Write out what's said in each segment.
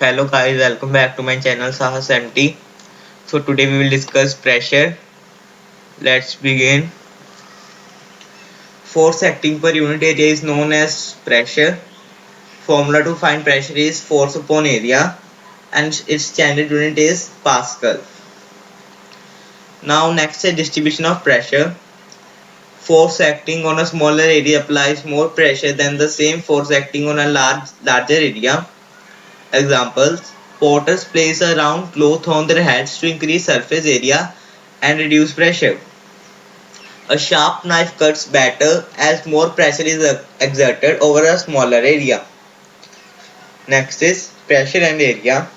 Hello guys, welcome back to my channel SAAHAS MT. So today we will discuss pressure. Let's begin. Force acting per unit area is known as pressure. Formula to find pressure is force upon area and its standard unit is Pascal. Now next is distribution of pressure. Force acting on a smaller area applies more pressure than the same force acting on a larger area. Examples: porters place a round cloth on their heads to increase surface area and reduce pressure. A sharp knife cuts better as more pressure is exerted over a smaller area. Next is pressure and area.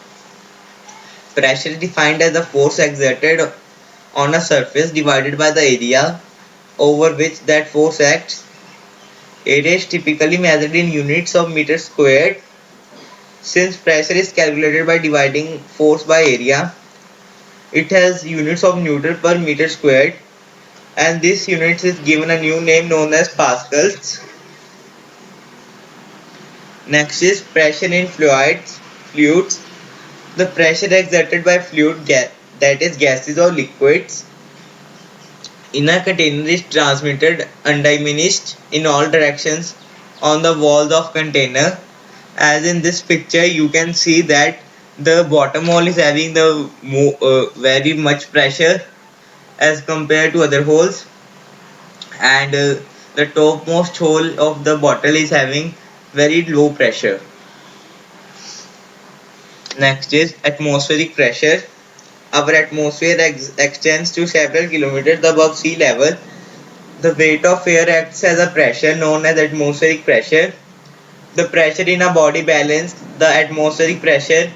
Pressure is defined as the force exerted on a surface divided by the area over which that force acts. Area is typically measured in units of meters squared. Since pressure is calculated by dividing force by area, it has units of Newton per meter squared, and this unit is given a new name known as pascals. Next is pressure in fluids. The pressure exerted by fluid, that is gases or liquids, in a container is transmitted undiminished in all directions on the walls of container. As in this picture, you can see that the bottom hole is having the very much pressure as compared to other holes, and the topmost hole of the bottle is having very low pressure. Next is atmospheric pressure. Our atmosphere extends to several kilometers above sea level. The weight of air acts as a pressure known as atmospheric pressure. The pressure in a body balances the atmospheric pressure,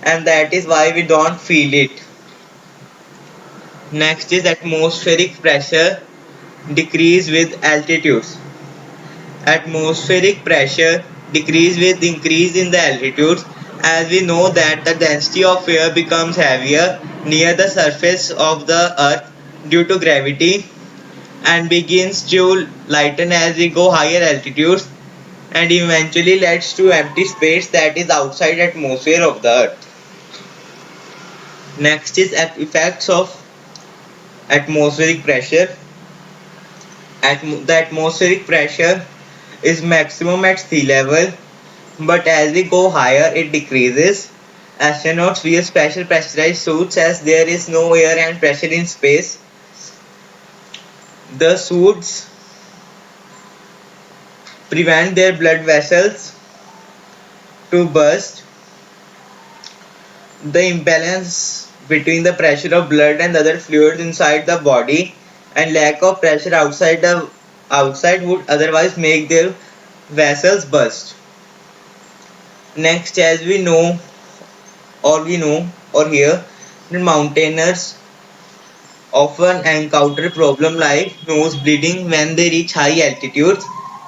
and that is why we don't feel it. Next is atmospheric pressure decrease with altitudes. Atmospheric pressure decrease with increase in the altitudes, as we know that the density of air becomes heavier near the surface of the earth due to gravity and begins to lighten as we go higher altitudes and eventually leads to empty space that is outside atmosphere of the earth. Next is effects of atmospheric pressure. The atmospheric pressure is maximum at sea level, but as we go higher it decreases. Astronauts wear special pressurized suits as there is no air and pressure in space. The suits prevent their blood vessels to burst. The imbalance between the pressure of blood and other fluids inside the body and lack of pressure outside would otherwise make their vessels burst. Next, as we know or hear, the mountaineers often encounter problem like nose bleeding when they reach high altitudes.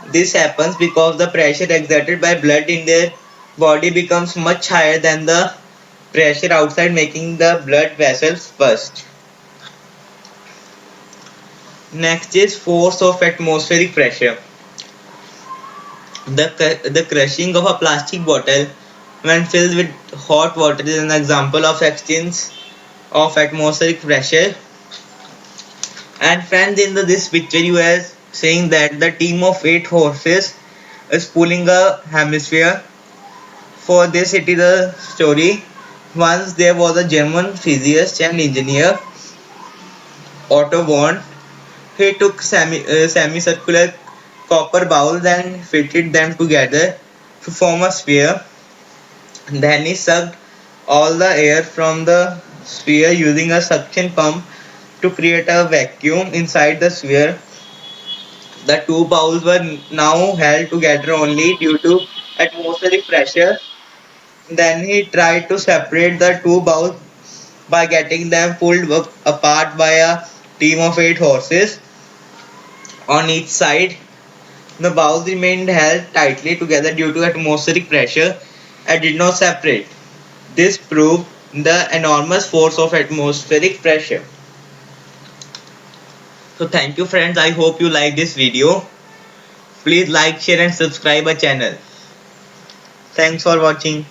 This happens because the pressure exerted by blood in their body becomes much higher than the pressure outside, making the blood vessels burst. Next is force of atmospheric pressure. The crushing of a plastic bottle when filled with hot water is an example of exchange of atmospheric pressure. And friends, in this picture you are saying that the team of 8 horses is pulling a hemisphere. For this it is a story. Once there was a German physicist and engineer, Otto Born. He took semicircular copper bowls and fitted them together to form a sphere. Then he sucked all the air from the sphere using a suction pump to create a vacuum inside the sphere. The two bowls were now held together only due to atmospheric pressure. Then he tried to separate the two bowls by getting them pulled apart by a team of 8 horses on each side. The bowls remained held tightly together due to atmospheric pressure and did not separate. This proved the enormous force of atmospheric pressure. So thank you friends, I hope you like this video. Please like, share and subscribe our channel. Thanks for watching.